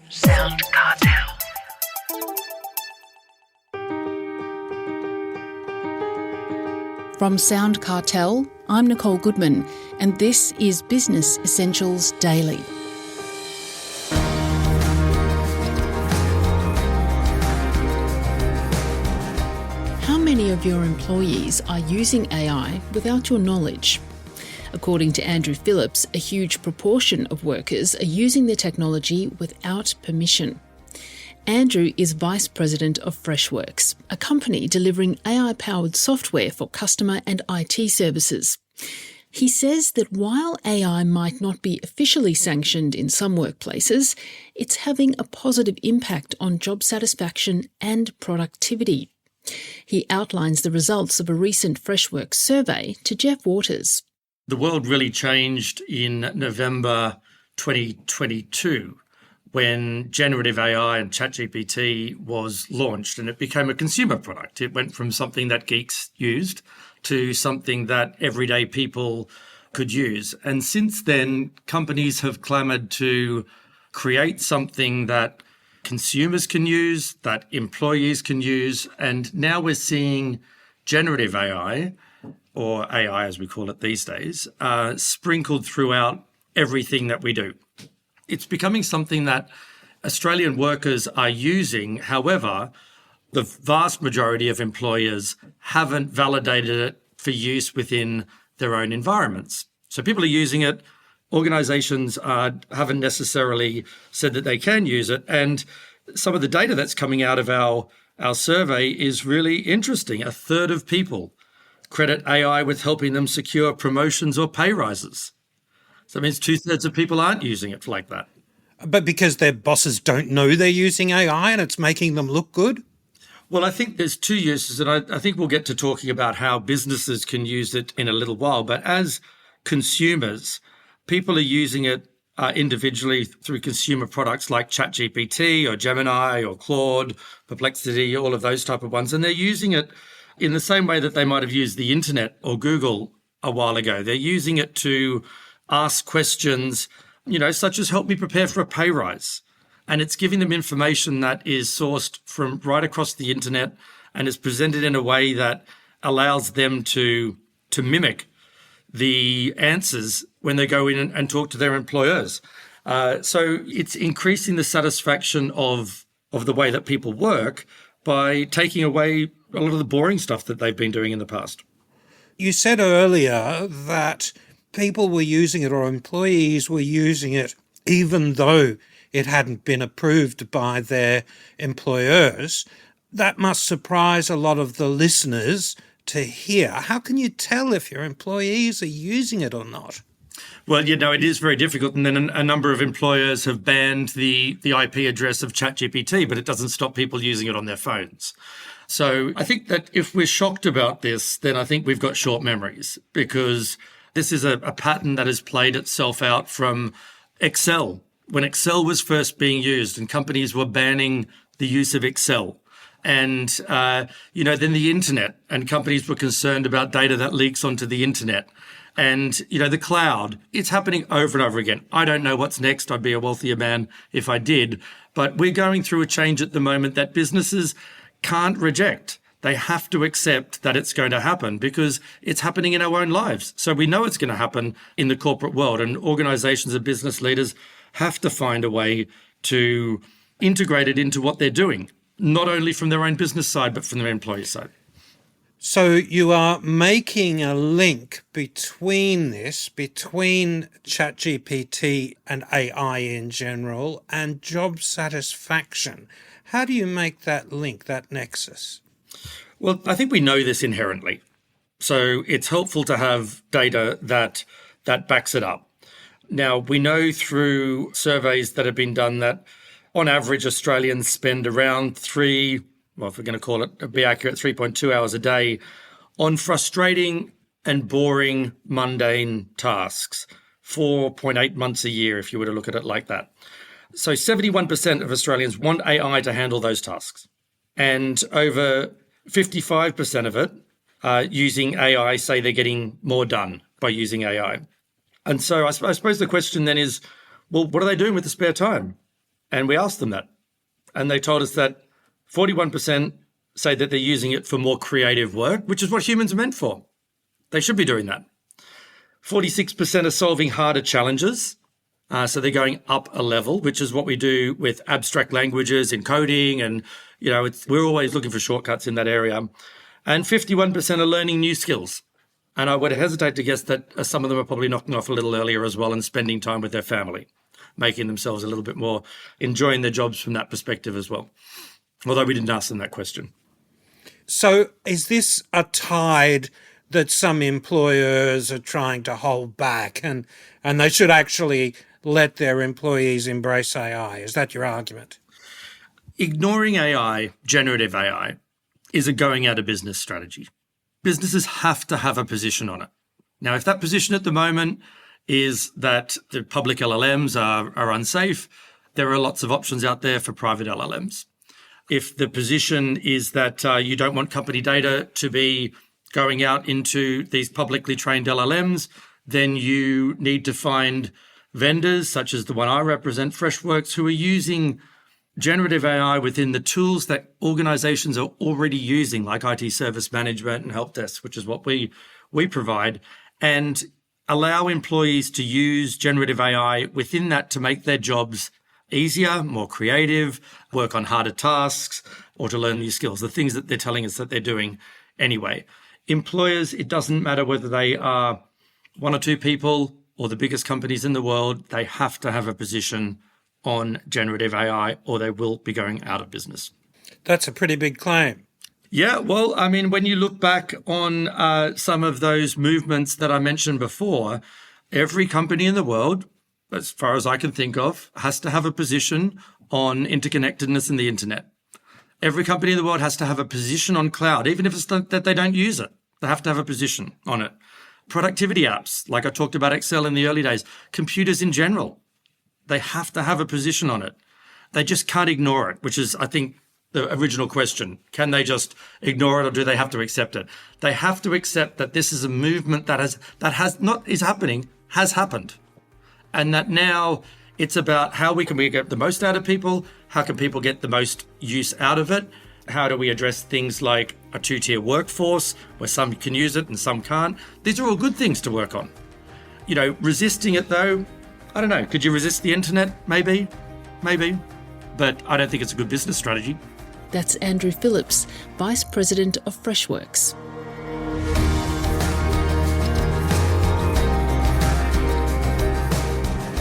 SoundCartel. From SoundCartel, I'm Nicole Goodman, and this is Business Essentials Daily. How many of your employees are using AI without your knowledge? According to Andrew Phillips, a huge proportion of workers are using the technology without permission. Andrew is Vice President of Freshworks, a company delivering AI-powered software for customer and IT services. He says that while AI might not be officially sanctioned in some workplaces, it's having a positive impact on job satisfaction and productivity. He outlines the results of a recent Freshworks survey to Jeff Waters. The world really changed in November 2022 when generative AI and ChatGPT was launched, and it became a consumer product. It went from something that geeks used to something that everyday people could use. And since then, companies have clamored to create something that consumers can use, that employees can use. And now we're seeing generative AI, or AI as we call it these days, sprinkled throughout everything that we do. It's becoming something that Australian workers are using. However, the vast majority of employers haven't validated it for use within their own environments. So people are using it. Organisations haven't necessarily said that they can use it. And some of the data that's coming out of our survey is really interesting. A third of people credit AI with helping them secure promotions or pay rises. So it means 2/3 of people aren't using it like that. But because their bosses don't know they're using AI and it's making them look good? Well, I think there's two uses, and I think we'll get to talking about how businesses can use it in a little while. But as consumers, people are using it individually through consumer products like ChatGPT or Gemini or Claude, Perplexity, all of those type of ones. And they're using it in the same way that they might have used the internet or Google a while ago. They're using it to ask questions, such as help me prepare for a pay rise. And it's giving them information that is sourced from right across the internet and is presented in a way that allows them to mimic the answers when they go in and talk to their employers. So it's increasing the satisfaction of the way that people work by taking away a lot of the boring stuff that they've been doing in the past. You said earlier that people were using it, or employees were using it, even though it hadn't been approved by their employers. That must surprise a lot of the listeners to hear. How can you tell if your employees are using it or not? Well, it is very difficult. And then a number of employers have banned the IP address of ChatGPT, but it doesn't stop people using it on their phones. So I think that if we're shocked about this, then I think we've got short memories, because this is a pattern that has played itself out from Excel. When Excel was first being used and companies were banning the use of Excel. And, then the internet, and companies were concerned about data that leaks onto the internet. And, the cloud, it's happening over and over again. I don't know what's next. I'd be a wealthier man if I did. But we're going through a change at the moment that businesses can't reject. They have to accept that it's going to happen because it's happening in our own lives. So we know it's going to happen in the corporate world, and organizations and business leaders have to find a way to integrate it into what they're doing, not only from their own business side, but from their employee side. So you are making a link between ChatGPT and AI in general and job satisfaction. How do you make that link, that nexus? Well, I think we know this inherently. So it's helpful to have data that backs it up. Now, we know through surveys that have been done that on average, Australians spend around if we're going to call it, be accurate, 3.2 hours a day on frustrating and boring, mundane tasks, 4.8 months a year, if you were to look at it like that. So 71% of Australians want AI to handle those tasks. And over 55% of it using AI say they're getting more done by using AI. And so I suppose the question then is, well, what are they doing with the spare time? And we asked them that. And they told us that 41% say that they're using it for more creative work, which is what humans are meant for. They should be doing that. 46% are solving harder challenges. So they're going up a level, which is what we do with abstract languages in coding. And, we're always looking for shortcuts in that area. And 51% are learning new skills. And I would hesitate to guess that some of them are probably knocking off a little earlier as well and spending time with their family, making themselves a little bit more, enjoying their jobs from that perspective as well. Although we didn't ask them that question. So is this a tide that some employers are trying to hold back and they should actually let their employees embrace AI? Is that your argument? Ignoring AI, generative AI, is a going out of business strategy. Businesses have to have a position on it. Now, if that position at the moment is that the public LLMs are unsafe, there are lots of options out there for private LLMs. If the position is that you don't want company data to be going out into these publicly trained LLMs, then you need to find vendors such as the one I represent, Freshworks, who are using generative AI within the tools that organizations are already using, like IT service management and help desk, which is what we provide, and allow employees to use generative AI within that to make their jobs easier, more creative, work on harder tasks, or to learn new skills, the things that they're telling us that they're doing anyway. Employers, it doesn't matter whether they are one or two people or the biggest companies in the world, they have to have a position on generative AI or they will be going out of business. That's a pretty big claim. Yeah, well, I mean, when you look back on some of those movements that I mentioned before, every company in the world, as far as I can think of, has to have a position on interconnectedness in the internet. Every company in the world has to have a position on cloud, even if it's that they don't use it. They have to have a position on it. Productivity apps, like I talked about Excel in the early days, computers in general, they have to have a position on it. They just can't ignore it, which is, I think, the original question. Can they just ignore it or do they have to accept it? They have to accept that this is a movement that has happened. And that now it's about how we get the most out of people, how can people get the most use out of it, how do we address things like a two-tier workforce where some can use it and some can't. These are all good things to work on. Resisting it though, I don't know. Could you resist the internet? Maybe. But I don't think it's a good business strategy. That's Andrew Phillips, Vice President of Freshworks.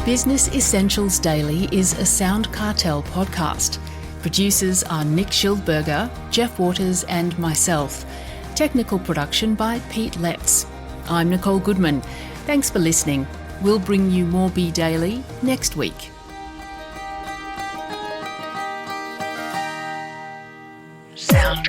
Business Essentials Daily is a SoundCartel podcast. Producers are Nick Schildberger, Jeff Waters and myself. Technical production by Pete Letts. I'm Nicole Goodman. Thanks for listening. We'll bring you more Be Daily next week. Sound.